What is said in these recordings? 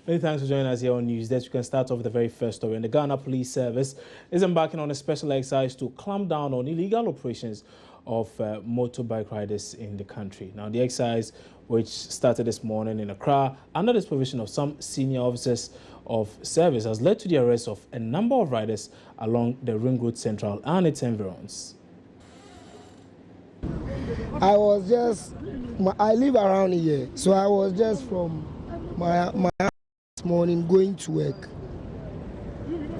Many thanks for joining us here on News Desk. We can start off with the very first story. And the Ghana Police Service is embarking on a special exercise to clamp down on illegal operations of motorbike riders in the country. Now, the exercise, which started this morning in Accra, under the supervision of some senior officers of service, has led to the arrest of a number of riders along the Ring Road Central and its environs. I live around here, so I was just from my house this morning going to work.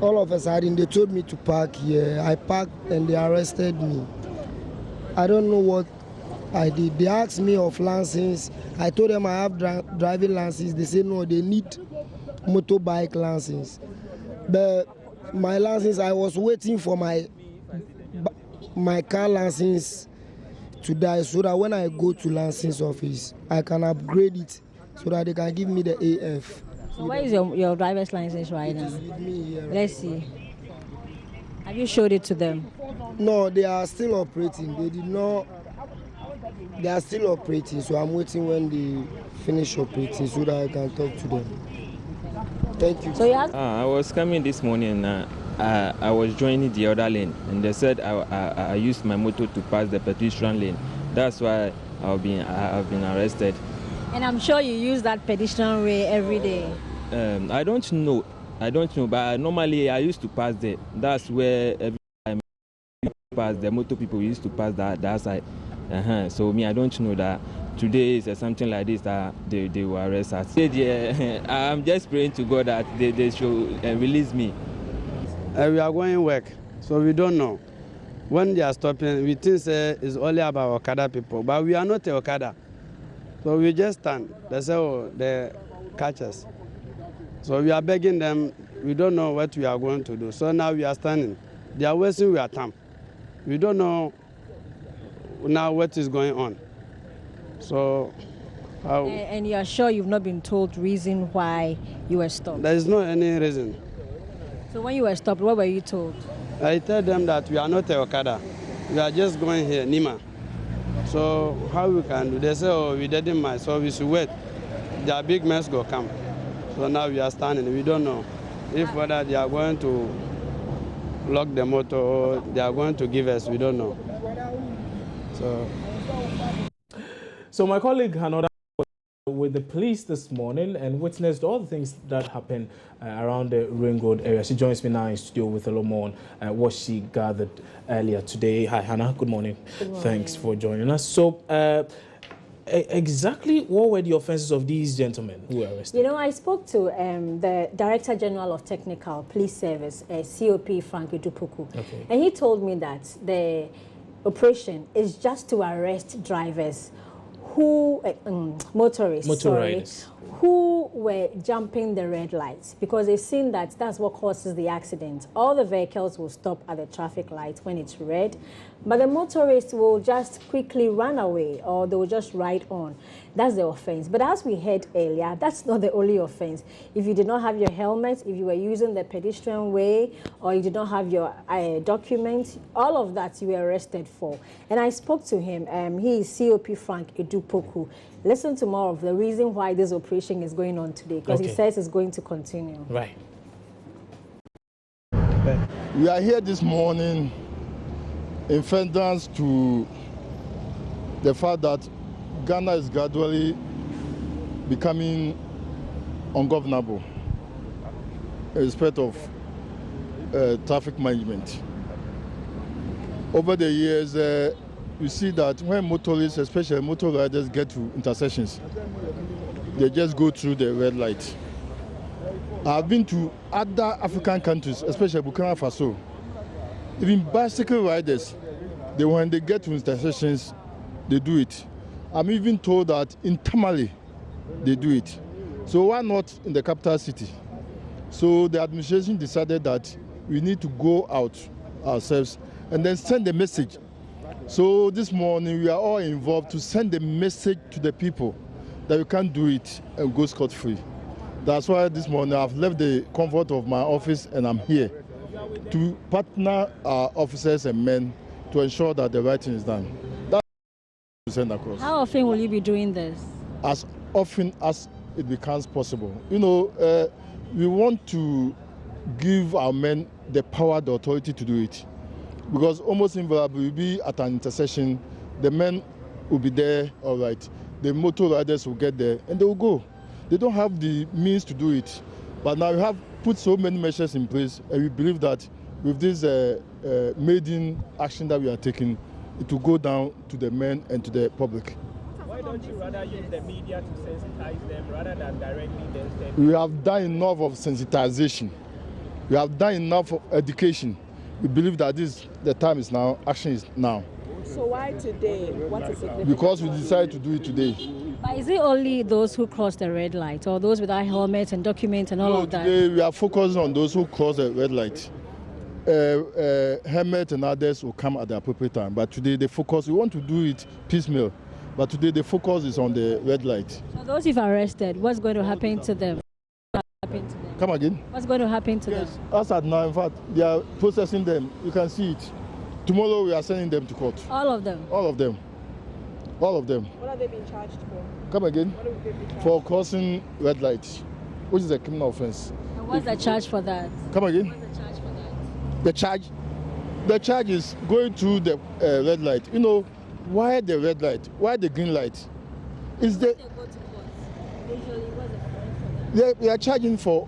All of a sudden, they told me to park here. I parked and they arrested me. I don't know what I did. They asked me of license. I told them I have driving license. They said no, they need motorbike license. But my license, I was waiting for my car license to die so that when I go to license office, I can upgrade it so that they can give me the AF. So where is your driver's license right now? With me here. Let's see. Have you showed it to them? No, they are still operating. They are still operating, so I'm waiting when they finish operating so that I can talk to them. Thank you. So you have I was coming this morning. I was joining the other lane, and they said I used my motor to pass the pedestrian lane. That's why I've been arrested. And I'm sure you use that pedestrian way every day. I don't know, but normally I used to pass there. That's where every time I pass, the motor people used to pass that side. So me, I don't know that today is something like this that they will arrest us. I'm just praying to God that they should release me. We are going to work, so we don't know. When they are stopping, we think it's only about Okada people, but we are not Okada. So we just stand. They say, oh, they catch us. So we are begging them. We don't know what we are going to do. So now we are standing. They are wasting our time. We don't know now what is going on. So, and you are sure you've not been told reason why you were stopped? There is no any reason. So when you were stopped, what were you told? I tell them that we are not a Okada. We are just going here, Nima. So how we can do? They say, oh, we didn't mind, so we should wait. Their big mess go come. So now we are standing. We don't know if whether they are going to lock the motor or they are going to give us. We don't know. So my colleague Hanoda was with the police this morning and witnessed all the things that happened around the Ring Road area. She joins me now in studio with a lot more on what she gathered earlier today. Hi, Hannah. Good morning. Good morning. Thanks for joining us. So, exactly what were the offenses of these gentlemen who were arrested? You know, I spoke to the Director General of Technical Police Service, COP Frank Edupuku, okay. And he told me that the operation is just to arrest drivers who, motorists, who were jumping the red lights because they've seen that that's what causes the accident. All the vehicles will stop at the traffic light when it's red, but the motorists will just quickly run away or they will just ride on. That's the offense. But as we heard earlier, that's not the only offense. If you did not have your helmet, if you were using the pedestrian way, or you did not have your documents, all of that you were arrested for. And I spoke to him. He is COP Frank Edupuku. Listen to more of the reason why this operation is going on today, because he says it's going to continue. Right. We are here this morning in furtherance to the fact that Ghana is gradually becoming ungovernable in respect of traffic management. Over the years, you see that when motorists, especially motor riders, get to intersections, they just go through the red light. I've been to other African countries, especially Burkina Faso. Even bicycle riders, when they get to intersections, they do it. I'm even told that in Tamale, they do it. So why not in the capital city? So the administration decided that we need to go out ourselves and then send a message. So this morning, we are all involved to send a message to the people that you can't do it and go scot-free. That's why this morning I've left the comfort of my office and I'm here to partner our officers and men to ensure that the right thing is done. That's what we send across. How often will you be doing this? As often as it becomes possible. You know, we want to give our men the power, the authority to do it. Because almost invariably, we'll be at an intersection, the men will be there, all right. The motor riders will get there, and they will go. They don't have the means to do it. But now we have put so many measures in place, and we believe that with this maiden action that we are taking, it will go down to the men and to the public. Why don't you rather use the media to sensitize them rather than directly them? We have done enough of sensitization. We have done enough of education. We believe that the time is now, action is now. So why today? What is it? Because we decided to do it today. But is it only those who cross the red light or those without helmets and documents and all of that? Today we are focusing on those who cross the red light. Helmet and others will come at the appropriate time. But today the focus, we want to do it piecemeal. But today the focus is on the red light. So those you've arrested, what's going to happen to them? Come again? What's going to happen to them? As at now, in fact, they are processing them. You can see it. Tomorrow we are sending them to court. All of them? All of them. All of them. What are they being charged for? Come again? What are they being charged for crossing red light, which is a criminal offense. And what's the charge for that? Come again? What's the charge for that? The charge is going through the red light. You know, why the red light? Why the green light? Is the They go to court. Usually, what's the fine for that? they are charging for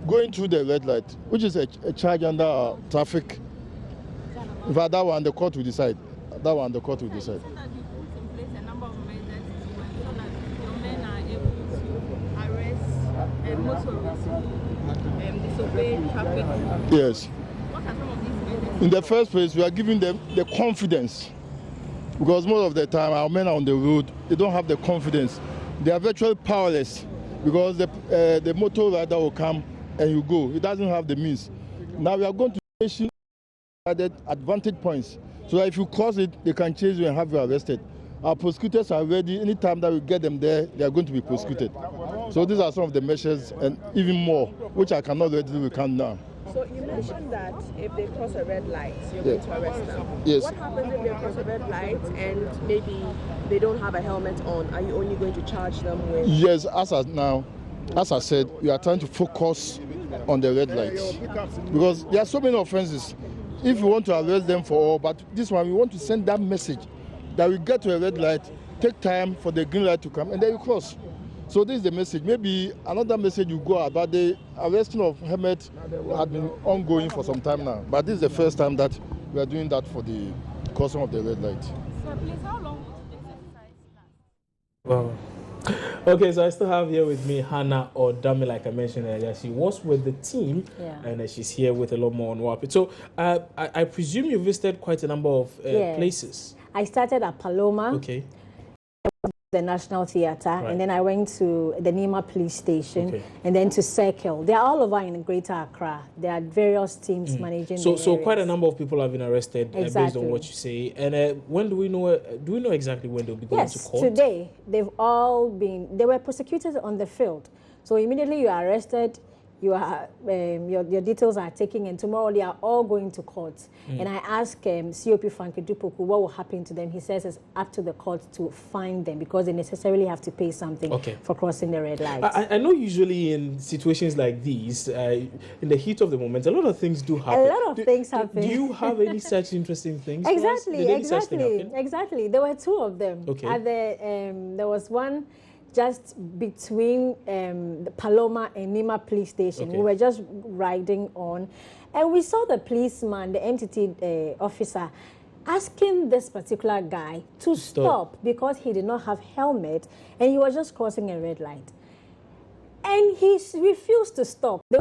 going through the red light, which is a charge under traffic. In fact, that one the court will decide. That one the court will decide. So that you put in place a number of measures so that your men are able to arrest motorists who disobey traffic. Yes. What are some of these measures? In the first place, we are giving them the confidence, because most of the time our men are on the road, they don't have the confidence. They are virtually powerless because the motor rider will come and you go. He doesn't have the means. Now we are going to station added advantage points, so that if you cross it, they can chase you and have you arrested. Our prosecutors are ready. Anytime that we get them there, they are going to be prosecuted. So these are some of the measures and even more, which I cannot readily recount now. So you mentioned that if they cross a red light, you're going to arrest them. Yes. What happens if they cross a red light and maybe they don't have a helmet on? Are you only going to charge them with? Yes, as I said, we are trying to focus on the red lights because there are so many offenses. If we want to arrest them for all, but this one we want to send that message that we get to a red light, take time for the green light to come, and then you cross. So this is the message. Maybe another message you go out, but the arresting of helmet had been ongoing for some time now. But this is the first time that we are doing that for the crossing of the red light. So please, how long will this exercise last? Wow. Okay, so I still have here with me Hannah Odami, like I mentioned earlier. She was with the team, and she's here with a lot more on WAP. So I presume you visited quite a number of places. I started at Paloma. Okay. The National Theatre, and then I went to the Nima Police Station, and then to Circle. They are all over in Greater Accra. There are various teams managing. So quite a number of people have been arrested based on what you say. And when do we know? Do we know exactly when they'll be going to court? Yes, today they've all been. They were prosecuted on the field. So immediately you are arrested. You are your details are taken, and tomorrow they are all going to court. And I asked COP Frankie Dupoku what will happen to them. He says it's up to the court to find them because they necessarily have to pay something for crossing the red light. I know usually in situations like these, in the heat of the moment, a lot of things do happen. A lot of things happen. Do you have any such interesting things? Exactly. There were two of them. Okay. At there was one just between the Paloma and Nima Police Station. Okay. We were just riding on, and we saw the policeman, the MTT officer, asking this particular guy to stop because he did not have helmet and he was just crossing a red light. And he refused to stop. They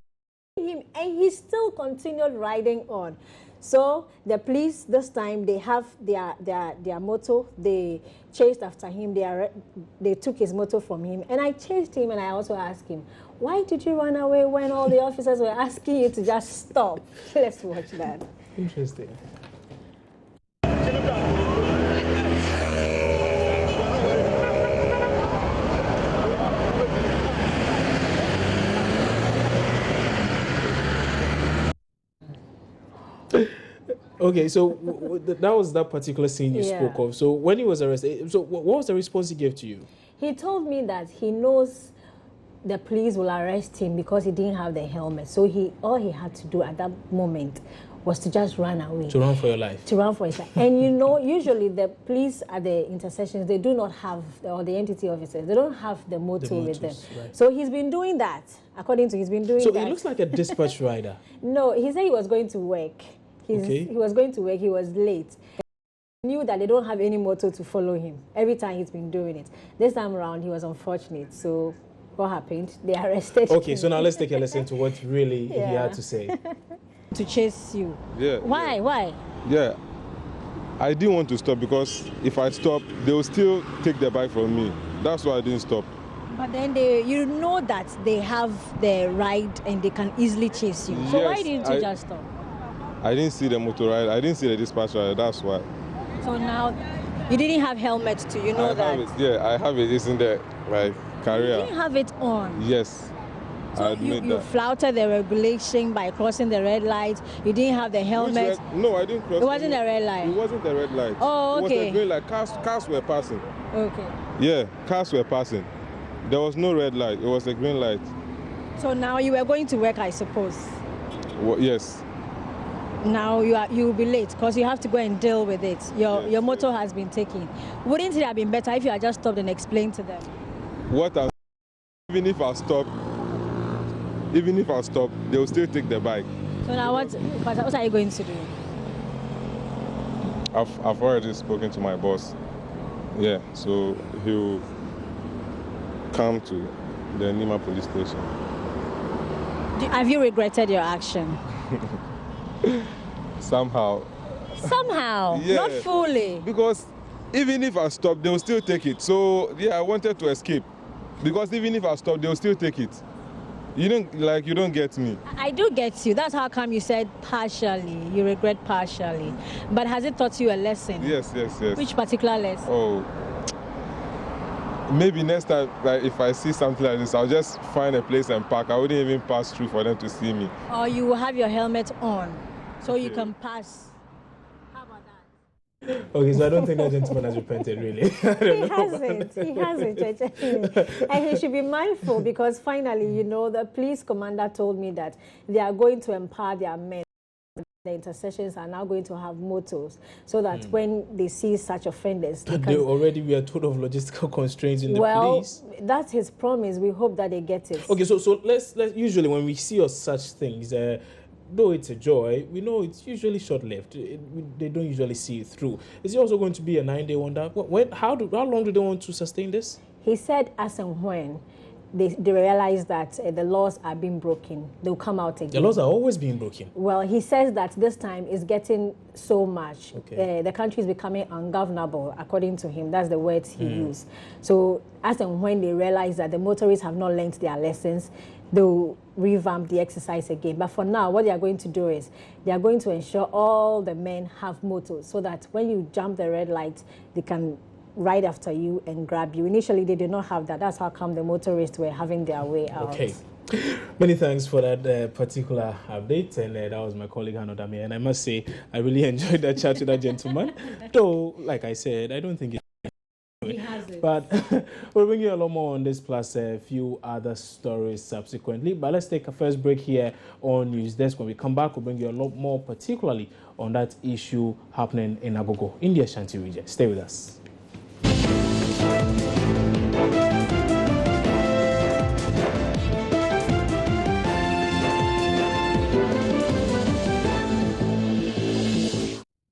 were him, and he still continued riding on. So the police this time, they have their motor. They chased after him. They took his motor from him, and I chased him, and I also asked him, why did you run away when all the officers were asking you to just stop? Let's watch that. Interesting. Okay, so that was that particular scene you spoke of. So when he was arrested, so what was the response he gave to you? He told me that he knows the police will arrest him because he didn't have the helmet. So all he had to do at that moment was to just run away. To run for your life. To run for his life. And you know, usually the police at the intersections, they do not have, or the entity officers, they don't have the motor with them. Right. So he's been doing that. According to he's been doing that. So he looks like a dispatch rider. No, he said he was going to work. He was going to work, he was late. He knew that they don't have any motor to follow him. Every time he's been doing it. This time around, he was unfortunate. So what happened? They arrested him. Okay, so now let's take a listen to what really he had to say. To chase you. Yeah. Why? Yeah. Why? Yeah. I didn't want to stop because if I stop, they will still take the bike from me. That's why I didn't stop. But then you know that they have the ride and they can easily chase you. So why didn't you just stop? I didn't see the motor ride. I didn't see the dispatch rider. That's why. So now you didn't have helmet too. You know that. Have it. Yeah, I have it. It's in the career. You didn't have it on. Yes. So you flouted the regulation by crossing the red light. You didn't have the helmet. No, I didn't cross. It wasn't a red light. It wasn't a red light. Oh, okay. It was a green light. Cars were passing. Okay. Yeah, cars were passing. There was no red light. It was a green light. So now you were going to work, I suppose. Well, yes. Now you will be late because you have to go and deal with it. Your motor has been taken. Wouldn't it have been better if you had just stopped and explained to them? Even if I stop, they will still take the bike. So now what are you going to do? I've already spoken to my boss. Yeah, so he'll come to the Nima police station. Have you regretted your action? Somehow. Somehow? Yeah. Not fully? Because even if I stop, they will still take it. So yeah, I wanted to escape. Because even if I stop, they will still take it. You don't get me. I do get you. That's how come you said partially. You regret partially. But has it taught you a lesson? Yes. Which particular lesson? Oh. Maybe next time, if I see something like this, I'll just find a place and park. I wouldn't even pass through for them to see me. Or you will have your helmet on, so you can pass. How about that? Okay, so I don't think that gentleman has repented, really. He hasn't. And he should be mindful because finally, the police commander told me that they are going to empower their men. The intercessions are now going to have motors so that when they see such offenders, we are told of logistical constraints in the police. Well, that's his promise. We hope that they get it. Okay, so let's usually when we see such things, though it's a joy, we know it's usually short-lived. They don't usually see it through. Is it also going to be a 9-day wonder? How long do they want to sustain this? He said as and when they realize that the laws are being broken, they'll come out again. The laws are always being broken. Well, he says that this time is getting so much. Okay. The country is becoming ungovernable, according to him. That's the words he used. So as and when they realize that the motorists have not learned their lessons, they'll revamp the exercise again. But for now, what they are going to do is they are going to ensure all the men have motors so that when you jump the red light, they can ride after you and grab you. Initially, they did not have that. That's how come the motorists were having their way out. Okay. Many thanks for that particular update. And that was my colleague, Hanodami. And I must say, I really enjoyed that chat with that gentleman. Though, like I said, I don't think he has it. But we'll bring you a lot more on this, plus a few other stories subsequently. But let's take a first break here on News Desk. When we come back, we'll bring you a lot more, particularly on that issue happening in Agogo, in the Ashanti region. Stay with us.